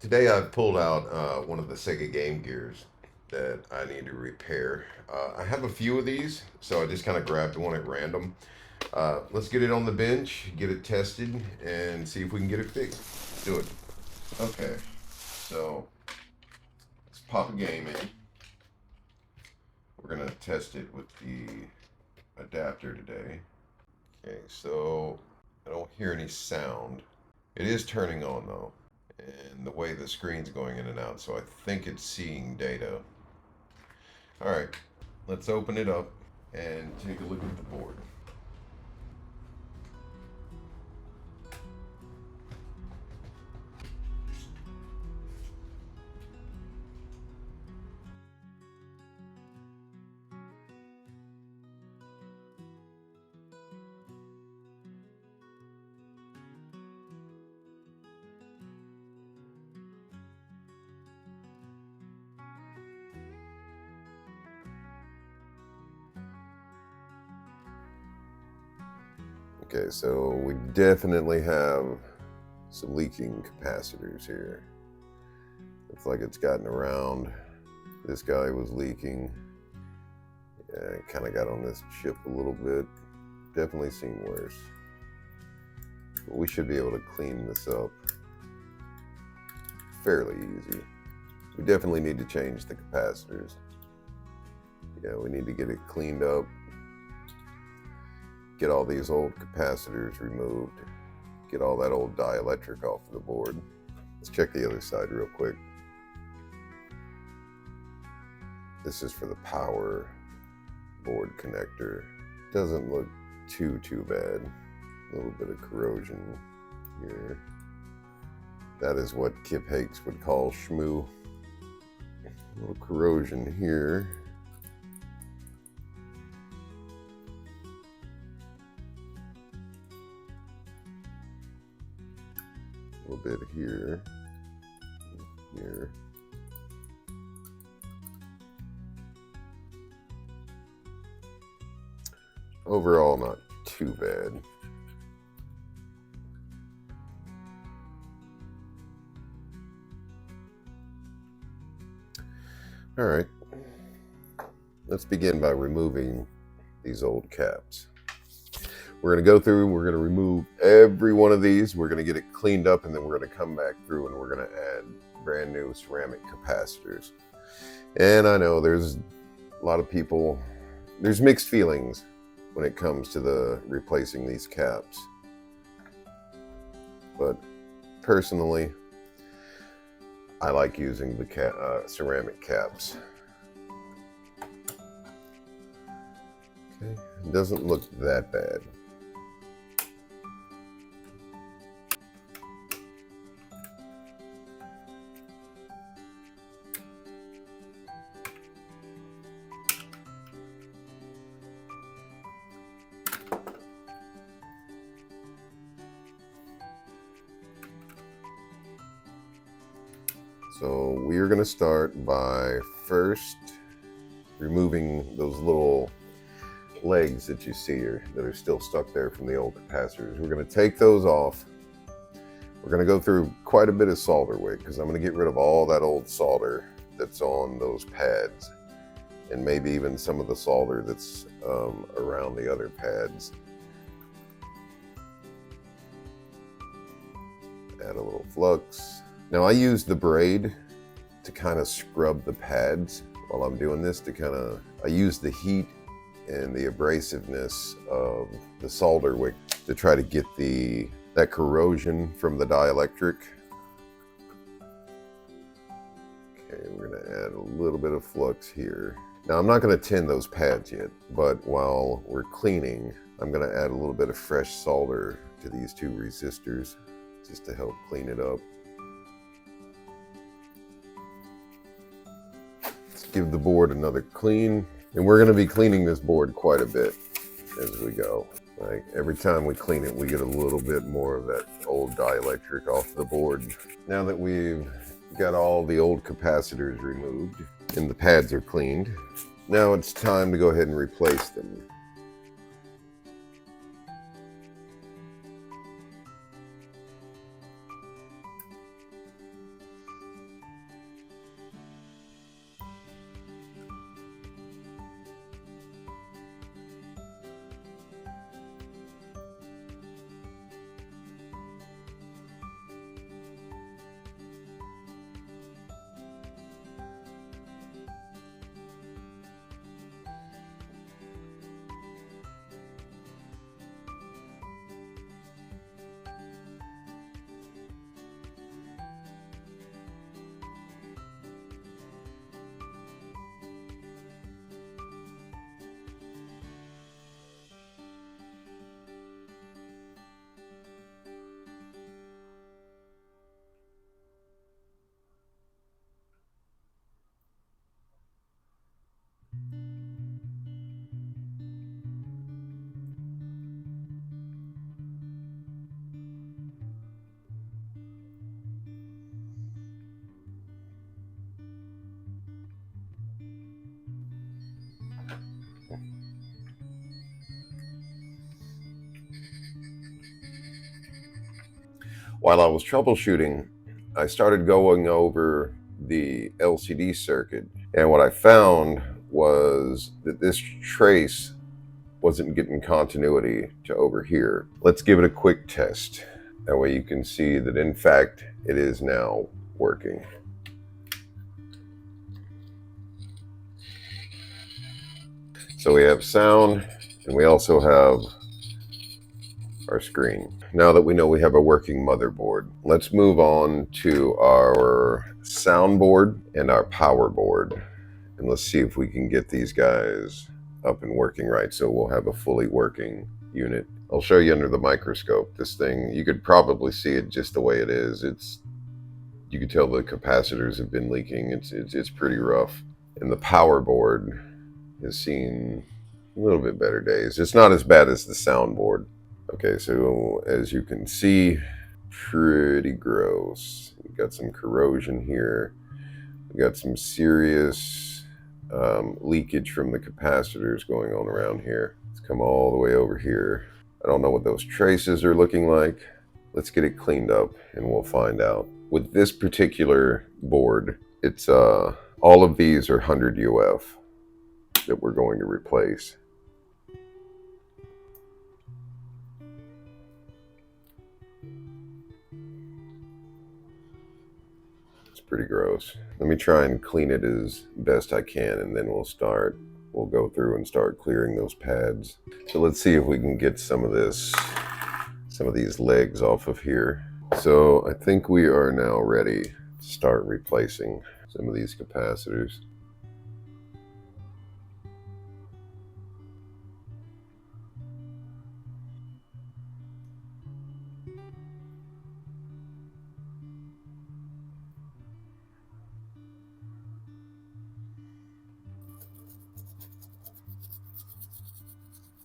Today I pulled out one of the Sega Game Gears that I need to repair. I have a few of these, so I just kind of grabbed one at random. Let's get it on the bench, get it tested, and see if we can get it fixed. Let's do it. Okay, so let's pop a game in. We're gonna test it with the adapter today. Okay, so I don't hear any sound. It is turning on though, and the way the screen's going in and out, so I think it's seeing data. All right, let's open it up and take a look at the board. Okay, so we definitely have some leaking capacitors here. Looks like it's gotten around. This guy was leaking. Yeah, it kind of got on this chip a little bit. Definitely seen worse. But we should be able to clean this up fairly easy. We definitely need to change the capacitors. Yeah, we need to get it cleaned up. Get all these old capacitors removed. Get all that old dielectric off of the board. Let's check the other side real quick. This is for the power board connector. Doesn't look too bad. A little bit of corrosion here. That is what Kip Hakes would call schmoo. A little corrosion here. A little bit here. Here. Overall, not too bad. All right, let's begin by removing these old caps. We're going to go through, we're going to remove every one of these, we're going to get it cleaned up, and then we're going to come back through and we're going to add brand new ceramic capacitors. And I know there's a lot of people, there's mixed feelings when it comes to the replacing these caps. But personally, I like using the ceramic caps. Okay, it doesn't look that bad. So we are going to start by first removing those little legs that you see here that are still stuck there from the old capacitors. We're going to take those off. We're going to go through quite a bit of solder wick because I'm going to get rid of all that old solder that's on those pads, and maybe even some of the solder that's around the other pads. Add a little flux. Now I use the braid to kind of scrub the pads while I'm doing this, I use the heat and the abrasiveness of the solder wick to try to get that corrosion from the dielectric. Okay, we're gonna add a little bit of flux here. Now I'm not gonna tin those pads yet, but while we're cleaning, I'm gonna add a little bit of fresh solder to these two resistors just to help clean it up. Give the board another clean, and we're going to be cleaning this board quite a bit as we go. Like every time we clean it, we get a little bit more of that old dielectric off the board. Now that we've got all the old capacitors removed and the pads are cleaned, now it's time to go ahead and replace them. While I was troubleshooting, I started going over the LCD circuit, and what I found was that this trace wasn't getting continuity to over here. Let's give it a quick test. That way you can see that in fact it is now working. So we have sound, and we also have our screen. Now that we know we have a working motherboard, let's move on to our soundboard and our power board. And let's see if we can get these guys up and working right, so we'll have a fully working unit. I'll show you under the microscope. This thing, you could probably see it just the way it is. You can tell the capacitors have been leaking. It's pretty rough. And the power board has seen a little bit better days. It's not as bad as the soundboard. Okay, so as you can see, pretty gross. We've got some corrosion here. We've got some serious leakage from the capacitors going on around here. Let's come all the way over here. I don't know what those traces are looking like. Let's get it cleaned up and we'll find out. With this particular board, it's all of these are 100 UF that we're going to replace. It's pretty gross. Let me try and clean it as best I can, and then we'll go through and start clearing those pads. So let's see if we can get some of these legs off of here. So I think we are now ready to start replacing some of these capacitors.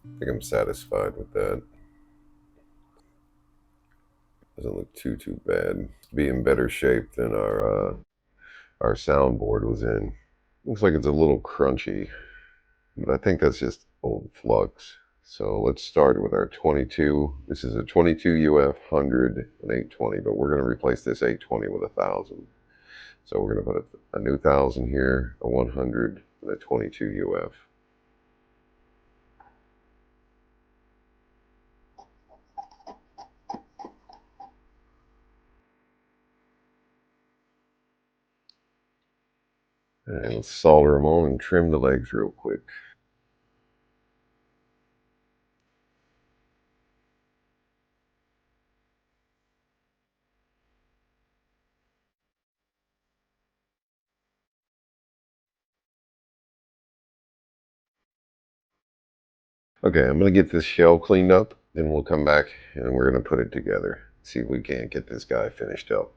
I think I'm satisfied with that. Doesn't look too bad. Be in better shape than our soundboard was in. Looks like it's a little crunchy, but I think that's just old flux. So let's start with our 22. This is a 22 UF 100 and 820, but we're going to replace this 820 with 1000. So we're going to put a new 1000 here, a 100, and a 22 UF. And let's solder them on and trim the legs real quick. Okay, I'm going to get this shell cleaned up, then we'll come back and we're going to put it together. See if we can't get this guy finished up.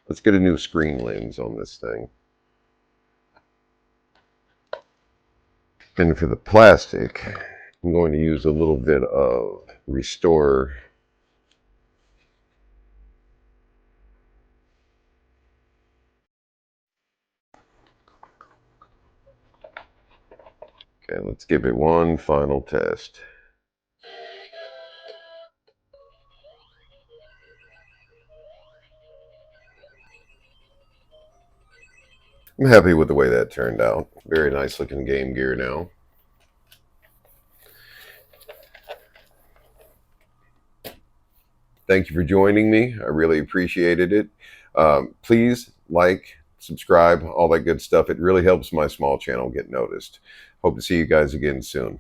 Let's get a new screen lens on this thing. And for the plastic, I'm going to use a little bit of Restore. Okay, let's give it one final test. I'm happy with the way that turned out. Very nice looking Game Gear now. Thank you for joining me. I really appreciated it. Please like, subscribe, all that good stuff. It really helps my small channel get noticed. Hope to see you guys again soon.